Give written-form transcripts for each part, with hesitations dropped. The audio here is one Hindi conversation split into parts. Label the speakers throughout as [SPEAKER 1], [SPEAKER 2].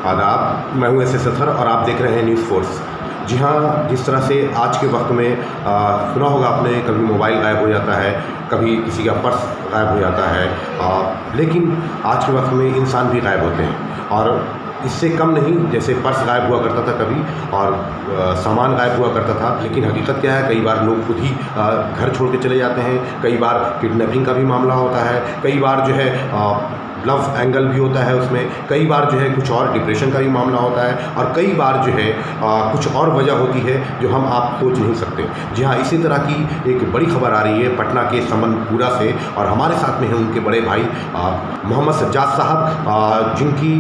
[SPEAKER 1] आदाब, मैं हूं एस सथर और आप देख रहे हैं न्यूज़ फोर्स। जी हाँ, जिस तरह से आज के वक्त में सुना होगा आपने, कभी मोबाइल गायब हो जाता है, कभी किसी का पर्स गायब हो जाता है, लेकिन आज के वक्त में इंसान भी गायब होते हैं। और इससे कम नहीं, जैसे पर्स गायब हुआ करता था कभी और सामान गायब हुआ करता था, लेकिन हकीकत क्या है, कई बार लोग खुद ही घर छोड़ के चले जाते हैं। कई बार किडनैपिंग का भी मामला होता है, कई बार जो है लव एंगल भी होता है उसमें, कई बार जो है कुछ और डिप्रेशन का भी मामला होता है, और कई बार जो है कुछ और वजह होती है जो हम आप सोच नहीं सकते। जी हाँ, इसी तरह की एक बड़ी खबर आ रही है पटना के समनपुरा से, और हमारे साथ में हैं उनके बड़े भाई मोहम्मद सज्जाद साहब, जिनकी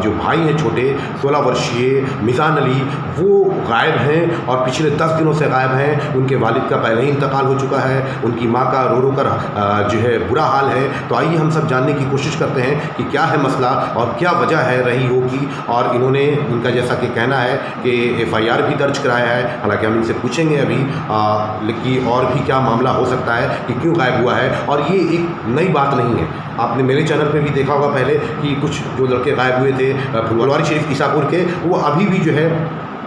[SPEAKER 1] जो भाई हैं छोटे 16 वर्षीय मिज़ान अली, वो गायब हैं और पिछले 10 दिनों से गायब हैं। उनके वालिद का पहले ही इंतकाल हो चुका है, उनकी माँ का रो रो कर जो है बुरा हाल है। तो आइए हम सब जानने की कोशिश करते हैं कि क्या है मसला और क्या वजह है रही होगी। और इन्होंने, इनका जैसा कि कहना है कि FIR भी दर्ज कराया है, हालांकि हम इनसे पूछेंगे अभी कि और भी क्या मामला हो सकता है कि क्यों गायब हुआ है। और ये एक नई बात नहीं है, आपने मेरे चैनल पे भी देखा होगा पहले कि कुछ जो लड़के गायब हुए थे फुलवारी शरीफ ईसापुर के, वो अभी भी जो है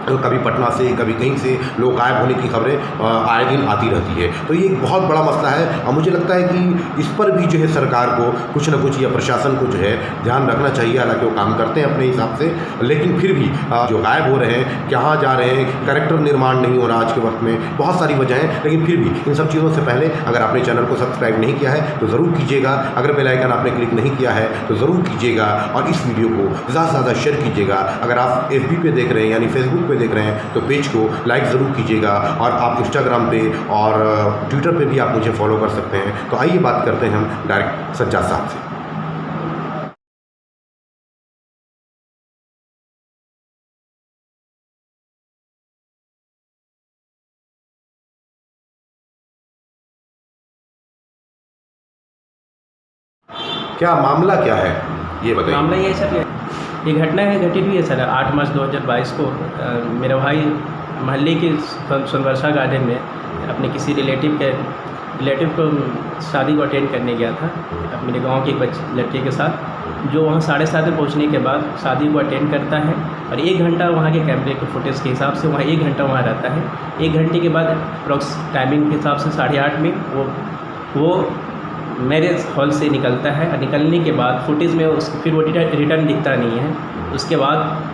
[SPEAKER 1] कभी पटना से कभी कहीं से लोग गायब होने की खबरें आए दिन आती रहती है। तो ये एक बहुत बड़ा मसला है और मुझे लगता है कि इस पर भी जो है सरकार को कुछ न कुछ या प्रशासन को जो है ध्यान रखना चाहिए। हालांकि वो काम करते हैं अपने हिसाब से, लेकिन फिर भी जो गायब हो रहे हैं, कहाँ जा रहे हैं, कैरेक्टर निर्माण नहीं हो रहा आज के वक्त में, बहुत सारी वजह हैं। लेकिन फिर भी इन सब चीज़ों से पहले अगर आपने चैनल को सब्सक्राइब नहीं किया है तो ज़रूर कीजिएगा, अगर बेल आइकन आपने क्लिक नहीं किया है तो ज़रूर कीजिएगा, और इस वीडियो को ज़्यादा से ज़्यादा शेयर कीजिएगा। अगर आप FB पे देख रहे हैं यानी फेसबुक पे देख रहे हैं तो पेज को लाइक ज़रूर कीजिएगा, और आप इंस्टाग्राम पे और ट्विटर पे भी आप मुझे फॉलो कर सकते हैं। तो आइए बात करते हैं हम डायरेक्ट सज्जाद साहब से। क्या मामला क्या है ये बताइए।
[SPEAKER 2] मामला ये है सर, ये घटना है घटित हुई है सर 8 मार्च 2022 को। मेरा भाई महल्ले के सोनवर्षा गार्डन में अपने किसी रिलेटिव को शादी को अटेंड करने गया था, मेरे गांव के एक लड़के के साथ, जो वहाँ 7:30 में पहुँचने के बाद शादी को अटेंड करता है और 1 घंटा वहाँ के कैमरे के फुटेज के हिसाब से वहाँ 1 घंटा वहाँ रहता है। 1 घंटे के बाद अप्रॉक्स टाइमिंग के हिसाब से 8:30 में वो मैरिज हॉल से निकलता है, और निकलने के बाद फुटेज में फिर वो रिटर्न दिखता नहीं है। उसके बाद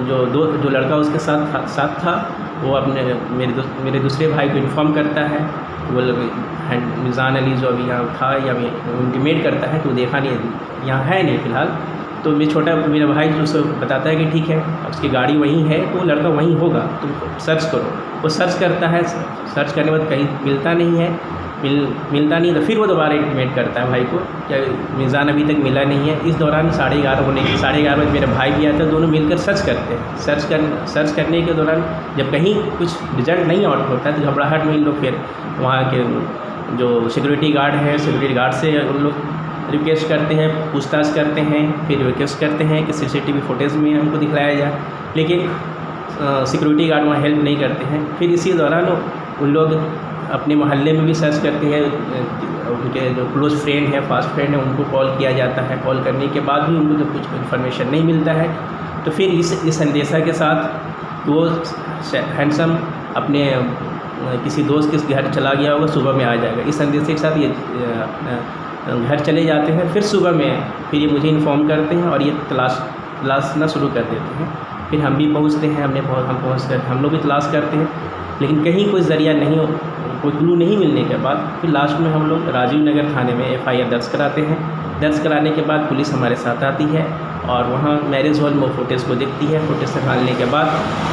[SPEAKER 2] जो लड़का उसके साथ था वो अपने मेरे दूसरे भाई को इन्फॉर्म करता है। वो मिज़ान अली जो अभी यहाँ था या इंटीमेट करता है, तो देखा नहीं, यहाँ है नहीं फ़िलहाल। तो मेरा भाई जो उसको बताता है कि ठीक है, उसकी गाड़ी वहीं है, तो लड़का वहीं होगा, तुम सर्च करो। वो सर्च करता है, सर्च करने के बाद कहीं मिलता नहीं है, मिलता नहीं, तो फिर वो दोबारा इंटीमेट करता है भाई को क्या मिज़ान अभी तक मिला नहीं है। इस दौरान 11:30 होने की 11:30 बजे मेरा भाई भी आता है, दोनों मिलकर सर्च करते हैं। सर्च करने के दौरान जब कहीं कुछ रिजल्ट नहीं आउट होता है तो घबराहट में इन लोग फिर वहाँ के जो सिक्योरिटी गार्ड है, सिक्योरिटी गार्ड से उन लोग रिक्वेस्ट करते हैं, पूछताछ करते हैं, फिर रिक्वेस्ट करते हैं कि CCTV फुटेज में हमको दिखलाया जाए, लेकिन सिक्योरिटी गार्ड वहाँ हेल्प नहीं करते हैं। फिर इसी दौरान उन लोग अपने मोहल्ले में भी सर्च करते हैं, उनके जो क्लोज फ्रेंड है, फास्ट फ्रेंड है, उनको कॉल किया जाता है। कॉल करने के बाद भी उनको जब कुछ इन्फॉर्मेशन नहीं मिलता है तो फिर इस अंदेशा के साथ वो हैंडसम अपने किसी दोस्त के घर चला गया होगा, सुबह में आ जाएगा, इस अंदेशे के साथ ये घर चले जाते हैं। फिर सुबह में फिर ये मुझे इन्फॉर्म करते हैं और ये तलाशना शुरू कर देते हैं। फिर हम भी पहुंचते हैं, हम पहुँच कर हम लोग भी तलाश करते हैं, लेकिन कहीं कोई ज़रिया नहीं हो, कोई क्लू नहीं मिलने के बाद फिर लास्ट में हम लोग राजीव नगर थाने में FIR दर्ज कराते हैं। दर्ज कराने के बाद पुलिस हमारे साथ आती है और वहाँ मैरिज हॉल में फुटेज को देखती है। फुटेज से निकालने के बाद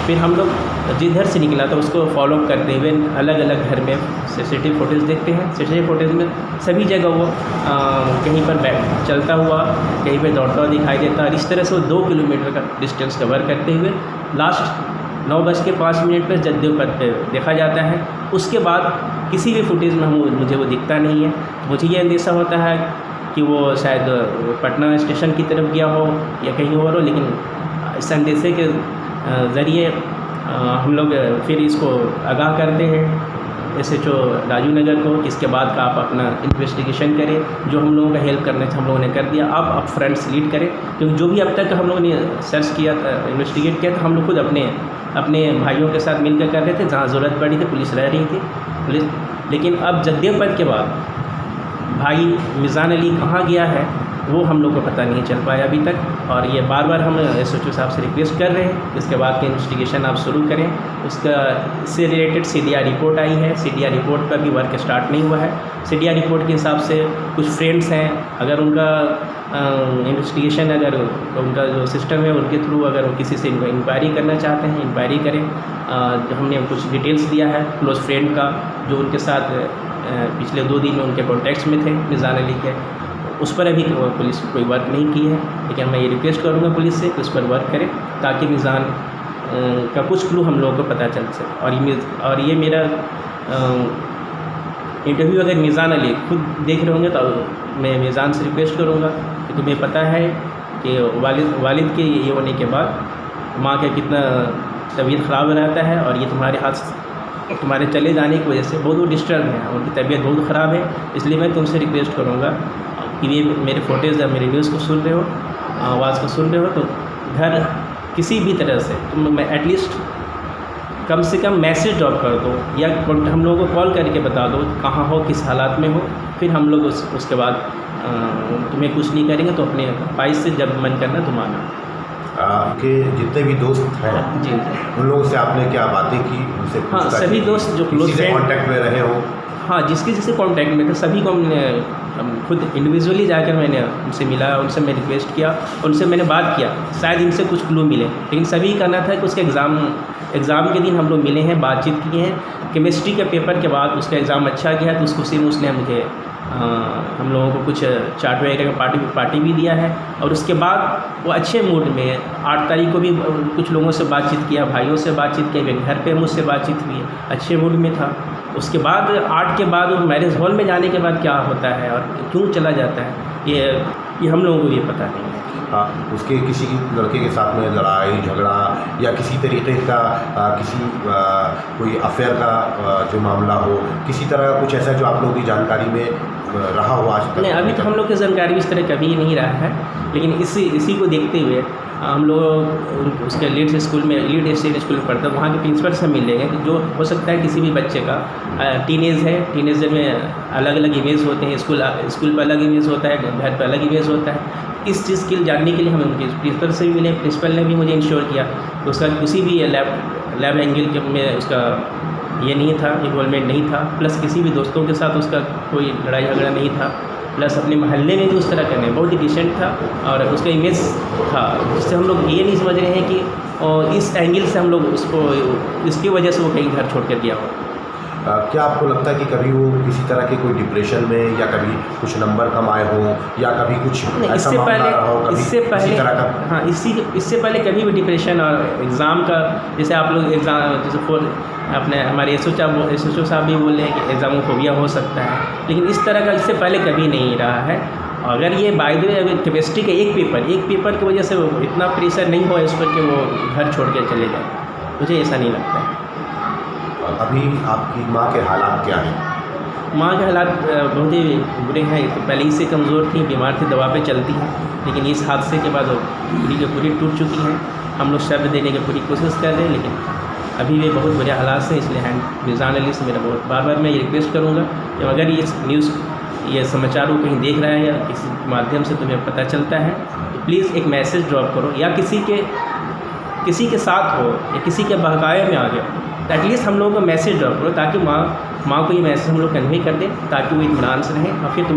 [SPEAKER 2] फिर हम लोग जिधर से निकला था उसको फॉलोअप करते हुए अलग अलग घर में CCTV फुटेज देखते हैं। CCTV फुटेज में सभी जगह वो कहीं पर चलता हुआ, कहीं पर दौड़ता हुआ दिखाई देता है। इस तरह से वो 2 किलोमीटर का डिस्टेंस कवर करते हुए लास्ट 9:05 पर जद्दे पथ पे देखा जाता है। उसके बाद किसी भी फुटेज में मुझे वो दिखता नहीं है। मुझे ये अंदेशा होता है कि वो शायद पटना स्टेशन की तरफ गया हो या कहीं और हो, लेकिन इस अंदेशे के ज़रिए हम लोग फिर इसको आगाह करते हैं SHO राजू नगर को कि इसके बाद का आप अपना इन्वेस्टिगेशन करें। जो हम लोगों का हेल्प करना था हम लोगों ने कर दिया, आप फ्रंट्स लीड करें, क्योंकि जो भी अब तक हम लोगों ने सर्च किया था, इन्वेस्टिगेट किया था, हम लोग खुद अपने भाइयों के साथ मिलकर कर रहे थे। जहाँ ज़रूरत पड़ी थी पुलिस रह रही थी पुलिस, लेकिन अब जगदेव के बाद भाई मिज़ान अली कहाँ गया है वो हम लोग को पता नहीं चल पाया अभी तक। और ये बार बार हम SHO साहब से रिक्वेस्ट कर रहे हैं कि इसके बाद की इन्वेस्टिगेशन आप शुरू करें। उसका इससे रिलेटेड CDR रिपोर्ट आई है, CDR रिपोर्ट पर भी वर्क स्टार्ट नहीं हुआ है। CDR रिपोर्ट के हिसाब से कुछ फ्रेंड्स हैं, अगर उनका इन्वेस्टिगेशन, अगर उनका जो सिस्टम है उनके थ्रू अगर वो किसी से इंक्वायरी करना चाहते हैं, इंक्वायरी करें। हमने कुछ डिटेल्स दिया है क्लोज़ फ्रेंड का, जो उनके साथ पिछले 2 दिन में उनके कॉन्टैक्ट्स में थे मिज़ान अली के, उस पर अभी पुलिस कोई वर्क नहीं की है। लेकिन मैं ये रिक्वेस्ट करूँगा पुलिस से कि उस पर वर्क करें, ताकि मिज़ान का कुछ क्लू हम लोगों को पता चल सके। और ये मेरा इंटरव्यू अगर मिज़ान अली खुद देख रहे होंगे तो मैं मिज़ान से रिक्वेस्ट करूँगा कि तुम्हें पता है कि वालिद के ये होने के बाद माँ का कितना तबीयत ख़राब रहता है, और ये तुम्हारे हाथ तुम्हारे चले जाने की वजह से बहुत वो डिस्टर्ब है, उनकी तबीयत बहुत ख़राब है। इसलिए मैं तुमसे रिक्वेस्ट करूँगा कि ये मेरे फोटोज़ या मेरे न्यूज़ को सुन रहे हो, आवाज़ को सुन रहे हो, तो घर किसी भी तरह से तुम एटलीस्ट कम से कम मैसेज ड्रॉप कर दो, या हम लोगों को कॉल करके बता दो कहाँ हो, किस हालात में हो। फिर हम लोग उसके बाद तुम्हें कुछ नहीं करेंगे, तो अपने भाई से जब मन करना तुम आना।
[SPEAKER 1] के जितने भी दोस्त हैं
[SPEAKER 2] जी
[SPEAKER 1] उन लोगों से आपने क्या बातें की, उनसे
[SPEAKER 2] हाँ, सभी दोस्त जो क्लोज फ्रेंड
[SPEAKER 1] कांटेक्ट में रहे हो,
[SPEAKER 2] हाँ, जिसके कॉन्टैक्ट में थे सभी को हमने खुद इंडिविजुअली जाकर मैंने उनसे मिला, उनसे मैं रिक्वेस्ट किया, उनसे मैंने बात किया, शायद इनसे कुछ क्लू मिले। लेकिन सभी का कहना था कि उसके एग्ज़ाम के दिन हम लोग मिले हैं, बातचीत की है। केमिस्ट्री के पेपर के बाद उसका एग्ज़ाम अच्छा गया, तो उस खुशी में उसने मुझे हम लोगों को कुछ चाट वगैरह का पार्टी भी दिया है। और उसके बाद वो अच्छे मूड में 8 तारीख को भी कुछ लोगों से बातचीत किया, भाइयों से बातचीत किया, घर पे मुझसे बातचीत हुई, अच्छे मूड में था। उसके बाद 8 के बाद वो मैरिज हॉल में जाने के बाद क्या होता है और क्यों चला जाता है, ये हम लोगों को भी पता नहीं है।
[SPEAKER 1] हाँ, उसके किसी लड़के के साथ में लड़ाई झगड़ा या किसी तरीके का कोई अफेयर का जो मामला हो, किसी तरह का कुछ ऐसा जो आप लोगों की जानकारी में रहा हो आज तक?
[SPEAKER 2] नहीं, अभी तो हम लोग की जानकारी इस तरह कभी नहीं रहा है। लेकिन इसी को देखते हुए हम लोग उसके लीड स्टेट स्कूल में पढ़ता है, वहाँ के प्रिंसिपल से मिल लेंगे। जो हो सकता है किसी भी बच्चे का टीनेज है, टीनेजर में अलग अलग इमेज होते हैं, स्कूल पर अलग इमेज होता है, घर पर अलग इमेज होता है। इस चीज़ के जानने के लिए हम उनके प्रिंसिपल से भी मिले। प्रिंसिपल ने भी मुझे इंश्योर किया कि उसका किसी भी लैब एंगल के में उसका ये नहीं था, इन्वॉल्वमेंट नहीं था, प्लस किसी भी दोस्तों के साथ उसका कोई लड़ाई झगड़ा नहीं था, प्लस अपने मोहल्ले में भी उस तरह करने बहुत ही डिसेंट था और उसका इमेज था, जिससे हम लोग ये नहीं समझ रहे हैं कि इस एंगल से हम लोग उसको इसकी वजह से वो कहीं घर छोड़ कर गया हो।
[SPEAKER 1] क्या आपको लगता है कि कभी वो किसी तरह के कोई डिप्रेशन में या कभी कुछ नंबर कम आए हों या कभी कुछ ऐसा मामला रहा हो, कभी
[SPEAKER 2] इससे पहले
[SPEAKER 1] तरह का?
[SPEAKER 2] हाँ, इससे पहले कभी भी डिप्रेशन और एग्ज़ाम का, जैसे आप लोग एग्ज़ाम जैसे अपने हमारे SHO साहब भी बोल रहे हैं कि एग्ज़ामोफोबिया हो सकता है, लेकिन इस तरह का इससे पहले कभी नहीं रहा है। अगर ये बाय द वे अगर केमिस्ट्री का एक पेपर की वजह से इतना प्रेशर नहीं हुआ इस पर कि वो घर छोड़ के चले जाए, मुझे ऐसा नहीं लगता है।
[SPEAKER 1] अभी आपकी माँ के हालात क्या हैं?
[SPEAKER 2] माँ के हालात बहुत ही बुरे हैं। तो पहले ही से कमज़ोर थी, बीमार थी, दवा पे चलती हैं, लेकिन इस हादसे के बाद वो पूरी की पूरी टूट चुकी हैं। हम लोग शब्द देने की पूरी कोशिश कर रहे हैं, लेकिन अभी भी बहुत बुरे हालात से। इसलिए मिज़ान अली से मेरा बहुत बार मैं ये रिक्वेस्ट करूँगा कि अगर ये न्यूज़ ये समाचार को कहीं देख रहा है या किसी माध्यम से तुम्हें पता चलता है, तो प्लीज़ एक मैसेज ड्रॉप करो, या किसी के साथ हो या किसी के बहकावे में आ गया, एटलीस्ट हम लोगों को मैसेज ड्रॉप करो, ताकि माँ को ये मैसेज हम लोग कन्वे कर दें, ताकि वो इत्मीनान से रहें। और फिर तुम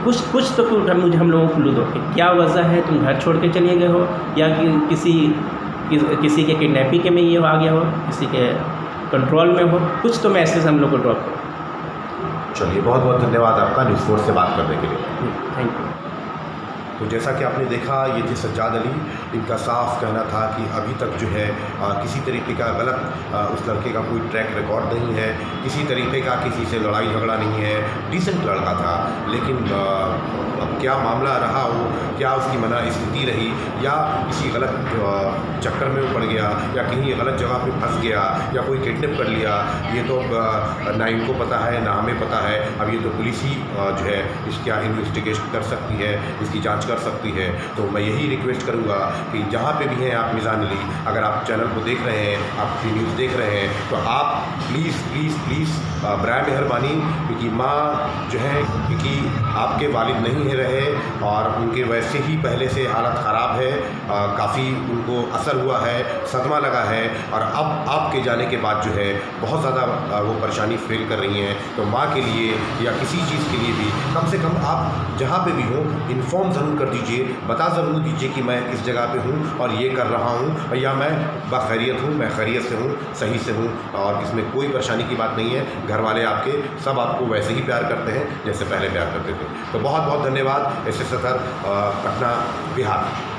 [SPEAKER 2] कुछ तो मुझे हम लोगों को क्लू दो कि क्या वजह है, तुम घर छोड़ के चले गए हो या कि किसी के किडनैपिंग के में ये आ गया हो, किसी के कंट्रोल में हो, कुछ तो मैसेज हम लोग को ड्रॉप करो।
[SPEAKER 1] चलिए, बहुत बहुत धन्यवाद आपका न्यूज़ 4 से बात करने के लिए।
[SPEAKER 2] Thank you.
[SPEAKER 1] तो जैसा कि आपने देखा, ये थे सज्जाद अली। इनका साफ कहना था कि अभी तक जो है किसी तरीके का गलत उस लड़के का कोई ट्रैक रिकॉर्ड नहीं है, किसी तरीके का किसी से लड़ाई झगड़ा नहीं है, डिसेंट लड़का था। लेकिन अब क्या मामला रहा हो, क्या उसकी मना स्थिति रही, या किसी गलत चक्कर में वो पड़ गया, या कहीं गलत जगह पे फंस गया, या कोई किडनैप कर लिया, ये तो ना इनको पता है ना हमें पता है। अब ये तो पुलिस ही जो है इसका इन्वेस्टिगेशन कर सकती है, इसकी जांच कर सकती है। तो मैं यही रिक्वेस्ट करूँगा कि जहाँ पे भी हैं आप मिज़ान अली, अगर आप चैनल को देख रहे हैं, आप न्यूज़ देख रहे हैं, तो आप प्लीज़ प्लीज़ प्लीज़ बराए मेहरबानी, क्योंकि माँ जो है, क्योंकि आपके वालिद नहीं रहे और उनके वैसे ही पहले से हालत ख़राब है, काफ़ी उनको असर हुआ है, सदमा लगा है, और अब आपके जाने के बाद जो है बहुत ज़्यादा वो परेशानी फेल कर रही हैं। तो माँ के लिए या किसी चीज़ के लिए भी कम से कम आप जहाँ पे भी हो इन्फॉर्म ज़रूर कर दीजिए, बता ज़रूर दीजिए कि मैं इस जगह पे हूँ और ये कर रहा हूँ, या मैं बाखैरियत हूँ, मैं खैरियत से हूँ, सही से हूँ, और इसमें कोई परेशानी की बात नहीं है। घर वाले आपके सब आपको वैसे ही प्यार करते हैं जैसे पहले प्यार करते थे। तो बहुत बहुत धन्यवाद। एस एस सतर, पटना, बिहार।